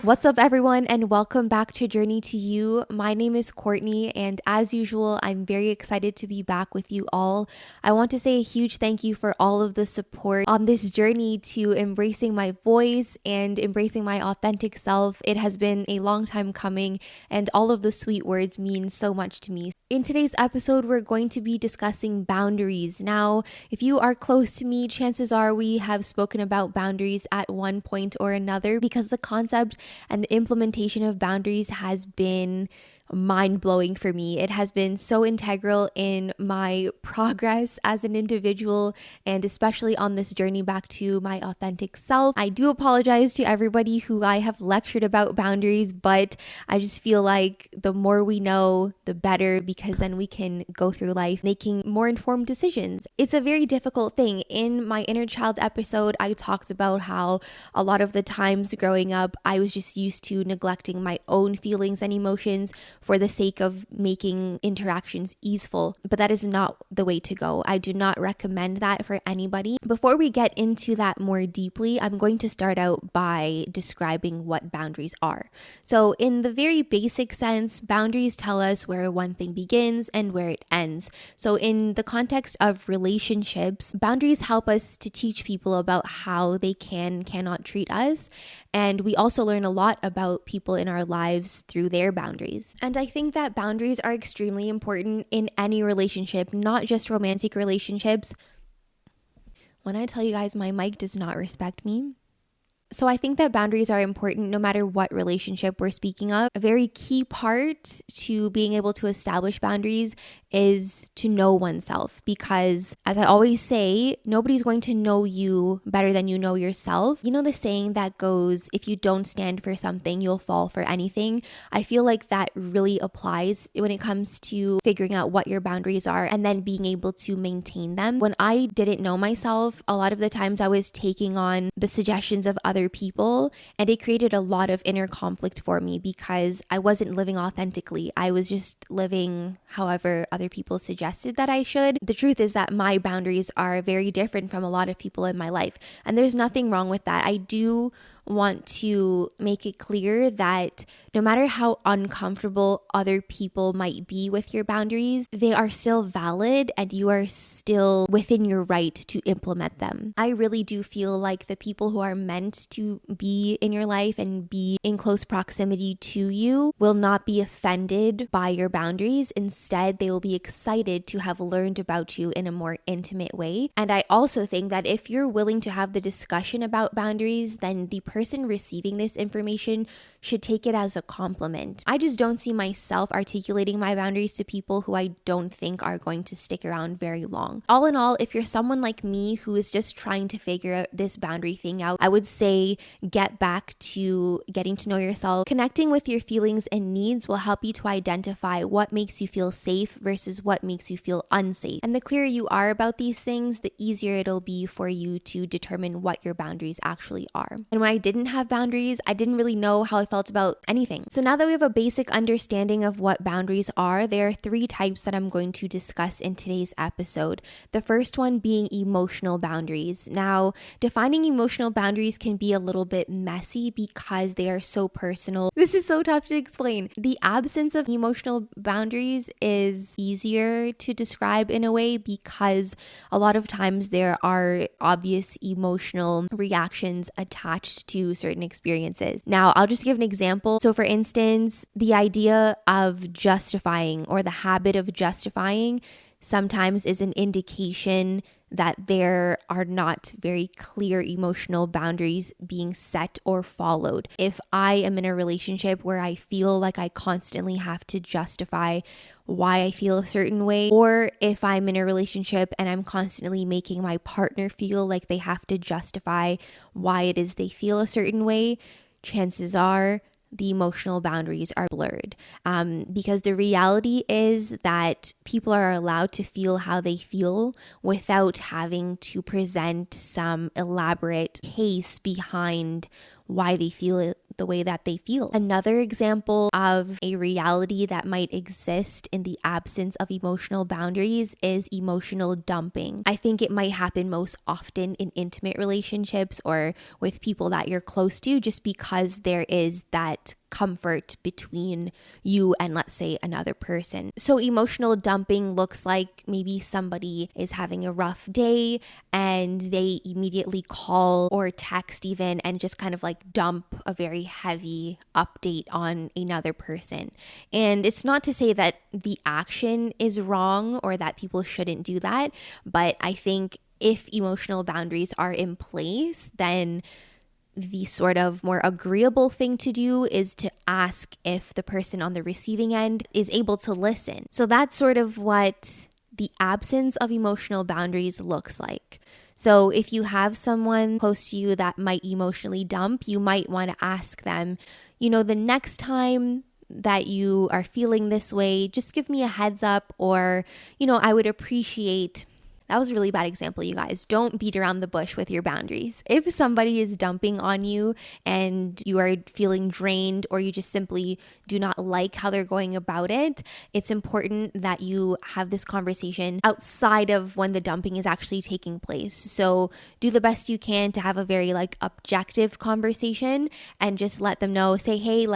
What's up, everyone, and welcome back to Journey to You. My name is Courtney, and as usual, I'm very excited to be back with you all. I want to say a huge thank you for all of the support on this journey to embracing my voice and embracing my authentic self. It has been a long time coming, and all of the sweet words mean so much to me. In today's episode, we're going to be discussing boundaries. Now, if you are close to me, chances are we have spoken about boundaries at one point or another, because the concept and the implementation of boundaries has been mind-blowing for me. It has been so integral in my progress as an individual, and especially on this journey back to my authentic self. I do apologize to everybody who I have lectured about boundaries, but I just feel like the more we know, the better, because then we can go through life making more informed decisions. It's a very difficult thing. In my inner child episode, I talked about how a lot of the times growing up, I was just used to neglecting my own feelings and emotions for the sake of making interactions easeful. But that is not the way to go. I do not recommend that for anybody. Before we get into that more deeply, I'm going to start out by describing what boundaries are. So in the very basic sense, boundaries tell us where one thing begins and where it ends. So in the context of relationships, boundaries help us to teach people about how they cannot treat us. And we also learn a lot about people in our lives through their boundaries. And I think that boundaries are extremely important in any relationship, not just romantic relationships. When I tell you guys my mic does not respect me. So I think that boundaries are important no matter what relationship we're speaking of. A very key part to being able to establish boundaries is to know oneself, because as I always say, nobody's going to know you better than you know yourself. You know the saying that goes, if you don't stand for something, you'll fall for anything. I feel like that really applies when it comes to figuring out what your boundaries are and then being able to maintain them. When I didn't know myself, a lot of the times I was taking on the suggestions of other people, and it created a lot of inner conflict for me because I wasn't living authentically. I was just living however other people suggested that I should. The truth is that my boundaries are very different from a lot of people in my life, and there's nothing wrong with that. I do want to make it clear that no matter how uncomfortable other people might be with your boundaries, they are still valid and you are still within your right to implement them. I really do feel like the people who are meant to be in your life and be in close proximity to you will not be offended by your boundaries. Instead, they will be excited to have learned about you in a more intimate way. And I also think that if you're willing to have the discussion about boundaries, then the person receiving this information should take it as a compliment. I just don't see myself articulating my boundaries to people who I don't think are going to stick around very long. All in all, if you're someone like me who is just trying to figure out this boundary thing out, I would say get back to getting to know yourself. Connecting with your feelings and needs will help you to identify what makes you feel safe versus what makes you feel unsafe. And the clearer you are about these things, the easier it'll be for you to determine what your boundaries actually are. And when I didn't have boundaries, I didn't really know how I felt about anything. So now that we have a basic understanding of what boundaries are, there are 3 types that I'm going to discuss in today's episode. The first one being emotional boundaries. Now, defining emotional boundaries can be a little bit messy because they are so personal. This is so tough to explain. The absence of emotional boundaries is easier to describe in a way because a lot of times there are obvious emotional reactions attached to certain experiences. Now, I'll just give an example. So for instance, the idea of justifying or the habit of justifying sometimes is an indication that there are not very clear emotional boundaries being set or followed. If I am in a relationship where I feel like I constantly have to justify why I feel a certain way, or if I'm in a relationship and I'm constantly making my partner feel like they have to justify why it is they feel a certain way, chances are the emotional boundaries are blurred, because the reality is that people are allowed to feel how they feel without having to present some elaborate case behind why they feel the way that they feel. Another example of a reality that might exist in the absence of emotional boundaries is emotional dumping. I think it might happen most often in intimate relationships or with people that you're close to, just because there is that comfort between you and, let's say, another person. So emotional dumping looks like maybe somebody is having a rough day and they immediately call or text even and just kind of like dump a very heavy update on another person. And it's not to say that the action is wrong or that people shouldn't do that, but I think if emotional boundaries are in place, then the sort of more agreeable thing to do is to ask if the person on the receiving end is able to listen. So that's sort of what the absence of emotional boundaries looks like. So if you have someone close to you that might emotionally dump, you might want to ask them, the next time that you are feeling this way, just give me a heads up, or, I would appreciate. That was a really bad example, you guys. Don't beat around the bush with your boundaries. If somebody is dumping on you and you are feeling drained or you just simply do not like how they're going about it, it's important that you have this conversation outside of when the dumping is actually taking place. So do the best you can to have a very objective conversation and just let them know, say, hey,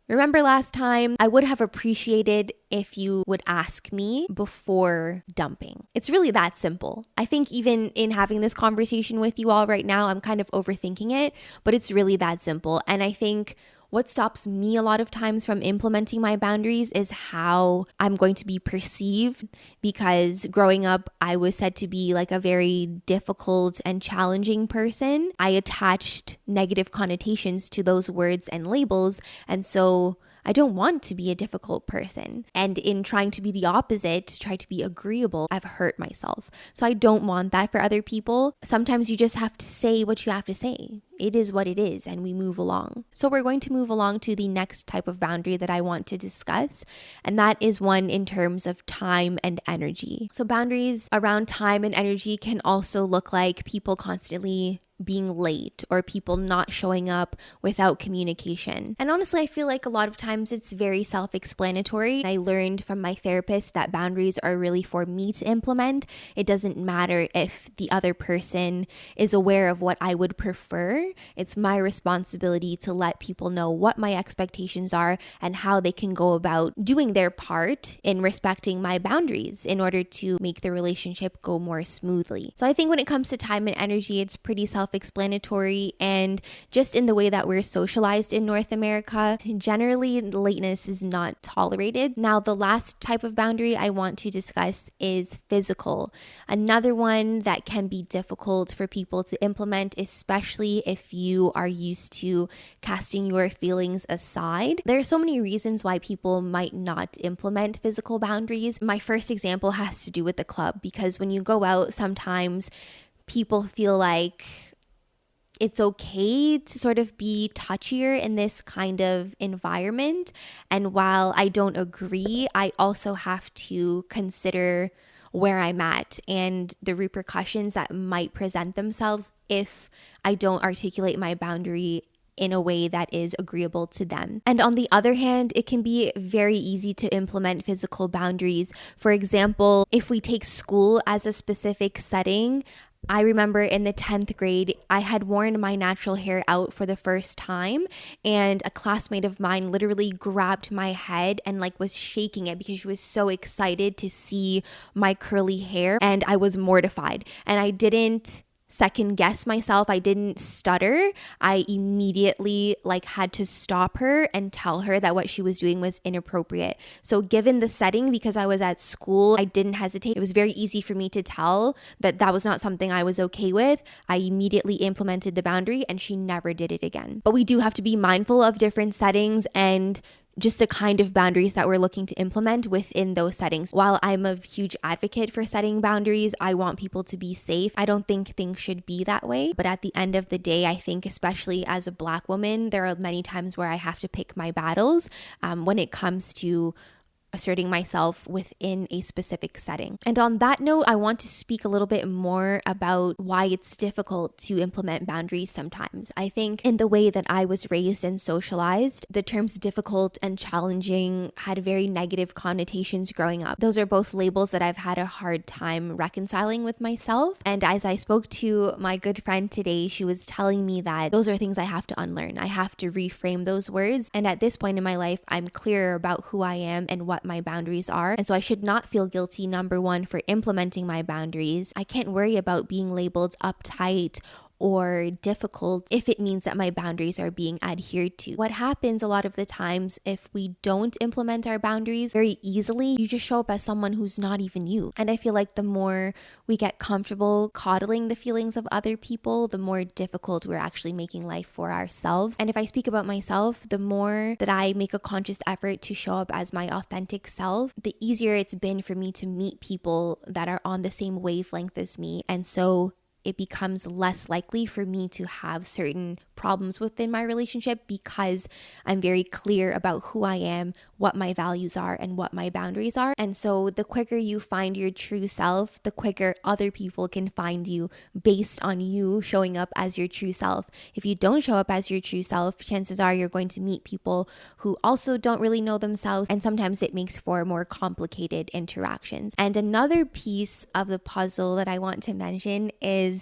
remember last time? I would have appreciated if you would ask me before dumping. It's really that simple. I think even in having this conversation with you all right now, I'm kind of overthinking it, but it's really that simple. And I think what stops me a lot of times from implementing my boundaries is how I'm going to be perceived, because growing up, I was said to be a very difficult and challenging person. I attached negative connotations to those words and labels, and so I don't want to be a difficult person. And in trying to be the opposite, to try to be agreeable, I've hurt myself. So I don't want that for other people. Sometimes you just have to say what you have to say. It is what it is, and we move along. So we're going to move along to the next type of boundary that I want to discuss, and that is one in terms of time and energy. So boundaries around time and energy can also look like people constantly being late or people not showing up without communication. And honestly, I feel like a lot of times it's very self-explanatory. I learned from my therapist that boundaries are really for me to implement. It doesn't matter if the other person is aware of what I would prefer. It's my responsibility to let people know what my expectations are and how they can go about doing their part in respecting my boundaries in order to make the relationship go more smoothly. So I think when it comes to time and energy, it's pretty self-explanatory, and just in the way that we're socialized in North America, generally lateness is not tolerated. Now, the last type of boundary I want to discuss is physical. Another one that can be difficult for people to implement, especially if you are used to casting your feelings aside. There are so many reasons why people might not implement physical boundaries. My first example has to do with the club, because when you go out, sometimes people feel like it's okay to sort of be touchier in this kind of environment. And while I don't agree, I also have to consider where I'm at and the repercussions that might present themselves if I don't articulate my boundary in a way that is agreeable to them. And on the other hand, it can be very easy to implement physical boundaries. For example, if we take school as a specific setting, I remember in the 10th grade, I had worn my natural hair out for the first time, and a classmate of mine literally grabbed my head and was shaking it because she was so excited to see my curly hair, and I was mortified. And I didn't second guess myself. I didn't stutter. I immediately had to stop her and tell her that what she was doing was inappropriate. So given the setting, because I was at school, I didn't hesitate. It was very easy for me to tell that that was not something I was okay with. I immediately implemented the boundary and she never did it again. But we do have to be mindful of different settings and just the kind of boundaries that we're looking to implement within those settings. While I'm a huge advocate for setting boundaries, I want people to be safe. I don't think things should be that way. But at the end of the day, I think especially as a Black woman, there are many times where I have to pick my battles when it comes to asserting myself within a specific setting. And on that note, I want to speak a little bit more about why it's difficult to implement boundaries sometimes. I think in the way that I was raised and socialized, the terms difficult and challenging had very negative connotations growing up. Those are both labels that I've had a hard time reconciling with myself. And as I spoke to my good friend today, she was telling me that those are things I have to unlearn. I have to reframe those words. And at this point in my life, I'm clearer about who I am and what my boundaries are. And so I should not feel guilty, number one, for implementing my boundaries. I can't worry about being labeled uptight or difficult if it means that my boundaries are being adhered to. What happens a lot of the times if we don't implement our boundaries very easily, you just show up as someone who's not even you. And I feel like the more we get comfortable coddling the feelings of other people, the more difficult we're actually making life for ourselves. And if I speak about myself, the more that I make a conscious effort to show up as my authentic self, the easier it's been for me to meet people that are on the same wavelength as me. And so it becomes less likely for me to have certain problems within my relationship because I'm very clear about who I am, what my values are, and what my boundaries are. And so the quicker you find your true self, the quicker other people can find you based on you showing up as your true self. If you don't show up as your true self, chances are you're going to meet people who also don't really know themselves, and sometimes it makes for more complicated interactions. And another piece of the puzzle that I want to mention is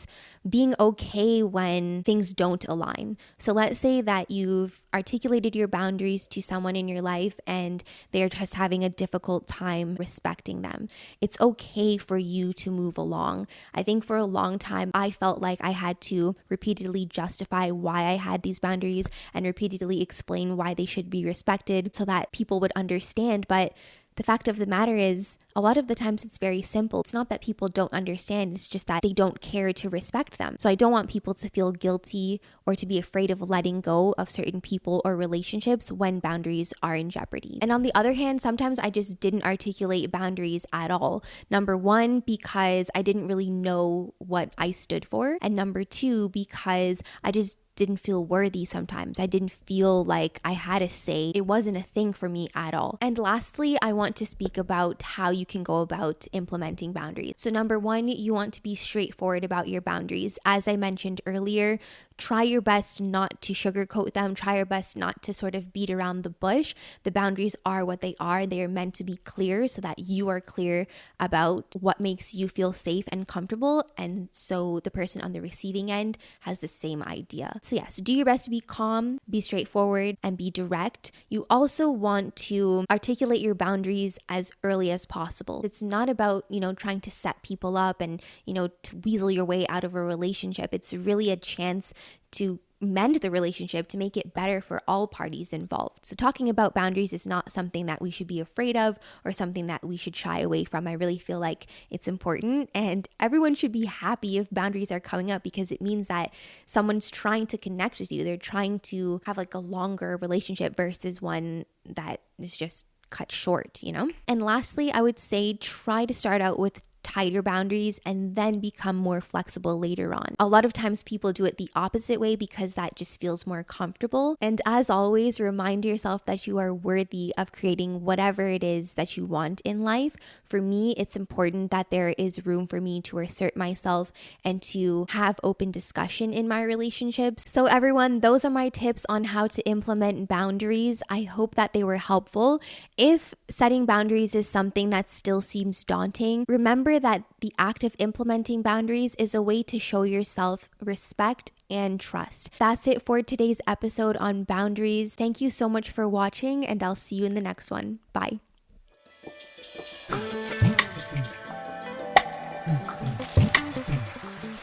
being okay when things don't align. So let's say that you've articulated your boundaries to someone in your life and they're just having a difficult time respecting them. It's okay for you to move along. I think for a long time, I felt like I had to repeatedly justify why I had these boundaries and repeatedly explain why they should be respected so that people would understand. But the fact of the matter is, a lot of the times it's very simple. It's not that people don't understand, it's just that they don't care to respect them. So I don't want people to feel guilty or to be afraid of letting go of certain people or relationships when boundaries are in jeopardy. And on the other hand, sometimes I just didn't articulate boundaries at all. Number one, because I didn't really know what I stood for. And number two, because I just didn't feel worthy sometimes. I didn't feel like I had a say. It wasn't a thing for me at all. And lastly, I want to speak about how you can go about implementing boundaries. So number one, you want to be straightforward about your boundaries. As I mentioned earlier, try your best not to sugarcoat them. Try your best not to sort of beat around the bush. The boundaries are what they are. They are meant to be clear so that you are clear about what makes you feel safe and comfortable. And so the person on the receiving end has the same idea. So yes, do your best to be calm, be straightforward, and be direct. You also want to articulate your boundaries as early as possible. It's not about, trying to set people up and, to weasel your way out of a relationship. It's really a chance to mend the relationship, to make it better for all parties involved. So talking about boundaries is not something that we should be afraid of or something that we should shy away from. I really feel like it's important, and everyone should be happy if boundaries are coming up because it means that someone's trying to connect with you. They're trying to have like a longer relationship versus one that is just cut short, And lastly, I would say try to start out with tighter boundaries and then become more flexible later on. A lot of times people do it the opposite way because that just feels more comfortable. And as always, remind yourself that you are worthy of creating whatever it is that you want in life. For me, it's important that there is room for me to assert myself and to have open discussion in my relationships. So everyone, those are my tips on how to implement boundaries. I hope that they were helpful. If setting boundaries is something that still seems daunting, remember that the act of implementing boundaries is a way to show yourself respect and trust. That's it for today's episode on boundaries. Thank you so much for watching, and I'll see you in the next one. Bye.